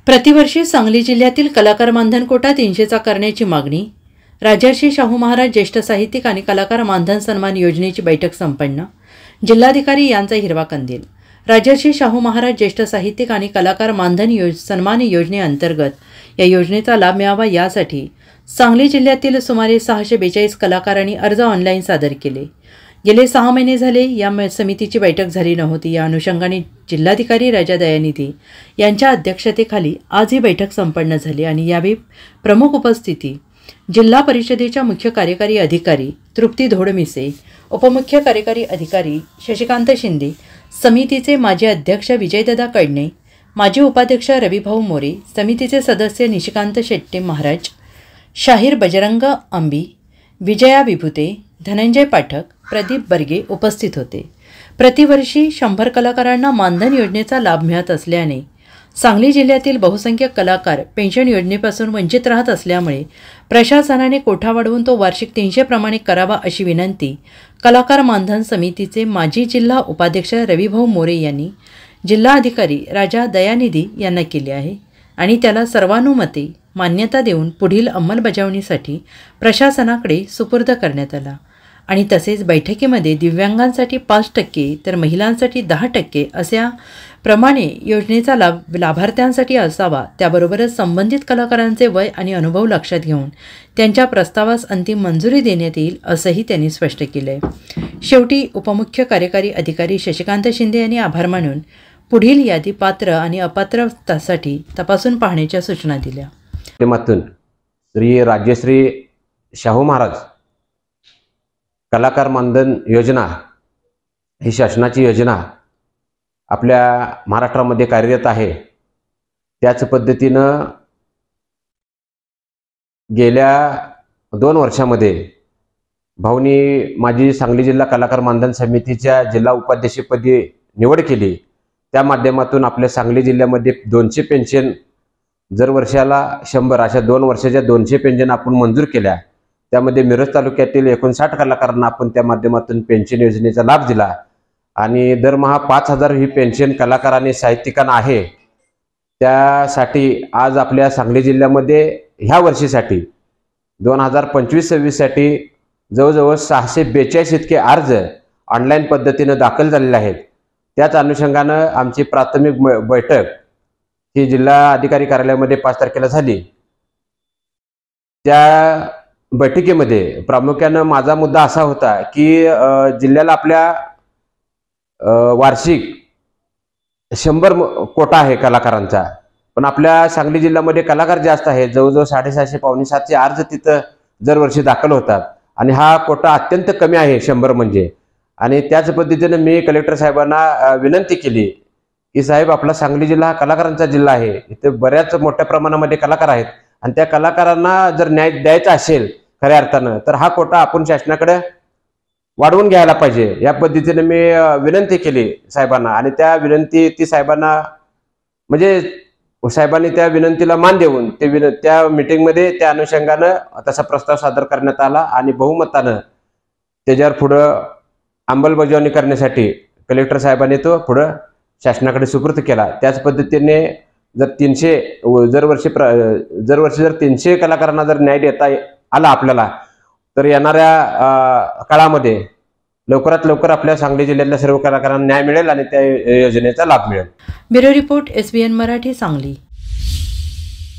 प्रतिवर्षी सांगली जिल्ह्यातील कलाकार मानधन कोटा 300चा करण्याची मागणी. राजर्षी शाहू महाराज ज्येष्ठ साहित्यिक आणि कलाकार मानधन सन्मान योजनेची बैठक संपन्न. जिल्हाधिकारी यांचा हिरवा कंदील. राजर्षी शाहू महाराज ज्येष्ठ साहित्यिक आणि कलाकार मानधन सन्मान योजनेअंतर्गत या योजनेचा लाभ मिळावा यासाठी सांगली जिल्ह्यातील सुमारे 642 कलाकारांनी अर्ज ऑनलाईन सादर केले. गेले 6 महिने झाले या समितीची बैठक झाली नव्हती. या अनुषंगाने जिल्हाधिकारी राजा दयानिधी यांच्या अध्यक्षतेखाली आज ही बैठक संपन्न झाली आणि यावेळी प्रमुख उपस्थिती जिल्हा परिषदेच्या मुख्य कार्यकारी अधिकारी तृप्ती धोडमिसे, उपमुख्य कार्यकारी अधिकारी शशिकांत शिंदे, समितीचे माजी अध्यक्ष विजयदादा कडणे, माजी उपाध्यक्ष रविभाऊ मोरे, समितीचे सदस्य निशिकांत शेट्टे महाराज, शाहीर बजरंग अंबी, विजया विभूते, धनंजय पाठक, प्रदीप बर्गे उपस्थित होते. प्रतिवर्षी 100 कलाकारांना मानधन योजनेचा लाभ मिळत असल्याने सांगली जिल्ह्यातील बहुसंख्य कलाकार पेन्शन योजनेपासून वंचित राहत असल्यामुळे प्रशासनाने कोठा वाढवून तो वार्षिक 300 प्रमाणे करावा अशी विनंती कलाकार मानधन समितीचे माजी जिल्हा उपाध्यक्ष रविभाऊ मोरे यांनी जिल्हाधिकारी राजा दयानिधी यांना केली आहे आणि त्याला सर्वानुमते मान्यता देऊन पुढील अंमलबजावणीसाठी प्रशासनाकडे सुपूर्द करण्यात आला. आणि तसेच बैठकीमध्ये दिव्यांगांसाठी 5% तर महिलांसाठी 10% अशा प्रमाणे योजनेचा लाभ लाभार्थ्यांसाठी असावा. त्याबरोबरच संबंधित कलाकारांचे वय आणि अनुभव लक्षात घेऊन त्यांच्या प्रस्तावास अंतिम मंजुरी देण्यात येईल असंही त्यांनी स्पष्ट केलं आहे. शेवटी उपमुख्य कार्यकारी अधिकारी शशिकांत शिंदे यांनी आभार मानून पुढील यादी पात्र आणि अपात्रतासाठी तपासून पाहण्याच्या सूचना दिल्या. श्री राजश्री शाहू महाराज कलाकार मानधन योजना ही शासनाची योजना आपल्या महाराष्ट्रामध्ये कार्यरत आहे. त्याच पद्धतीनं गेल्या 2 वर्षामध्ये भाऊनी माझी सांगली जिल्हा कलाकार मानधन समितीच्या जिल्हा उपाध्यक्षपदी निवड केली. त्या माध्यमातून आपल्या सांगली जिल्ह्यामध्ये 200 पेन्शन जर वर्षाला 100 अशा 2 वर्षाच्या 200 पेन्शन आपण मंजूर केल्या. त्यामध्ये मिरज तालुक्यातील 59 कलाकारांना आपण त्या माध्यमातून पेन्शन योजनेचा लाभ दिला आणि दरमहा 5000 ही पेन्शन कलाकारांनी साहित्यिकांना आहे. त्यासाठी आज आपल्या सांगली जिल्ह्यामध्ये ह्या वर्षीसाठी 2025-26 साठी जवळजवळ 642 इतके अर्ज ऑनलाईन पद्धतीने दाखल झालेले आहेत. त्याच अनुषंगानं आमची प्राथमिक बैठक ही जिल्हा अधिकारी कार्यालयामध्ये 5 तारखेला झाली. त्या बैठकीमध्ये प्रामुख्याने माझा मुद्दा असा होता की जिल्ह्याला आपल्या वार्षिक 100 कोटा आहे कलाकारांचा, पण आपल्या सांगली जिल्ह्यामध्ये कलाकार जास्त आहेत. जवळजवळ 650 पावणे 700 अर्ज तिथं दरवर्षी दाखल होतात आणि हा कोटा अत्यंत कमी आहे 100 म्हणजे. आणि त्याच पद्धतीने मी कलेक्टर साहेबांना विनंती केली की साहेब आपला सांगली जिल्हा हा कलाकारांचा जिल्हा आहे. इथे बऱ्याच मोठ्या प्रमाणामध्ये कलाकार आहेत आणि त्या कलाकारांना जर न्याय द्यायचा असेल खऱ्या अर्थानं तर हा कोटा आपण शासनाकडे वाढवून घ्यायला पाहिजे. या पद्धतीने मी विनंती केली साहेबांना आणि त्या विनंती ती साहेबांना म्हणजे साहेबांनी त्या विनंतीला मान देऊन त्या मीटिंगमध्ये त्या अनुषंगानं तसा प्रस्ताव सादर करण्यात आला आणि बहुमतानं त्याच्यावर पुढं अंमलबजावणी करण्यासाठी कलेक्टर साहेबांनी तो पुढं शासनाकडे सुपूर्द केला. त्याच पद्धतीने जर 300 कलाकारांना जर न्याय देता आला आपल्याला तर येणाऱ्या काळामध्ये लवकरात लवकर आपल्या सांगली जिल्ह्यातल्या सर्व कलाकारांना न्याय मिळेल आणि त्या योजनेचा लाभ मिळेल. Bureau report SBN Marathi Sangli.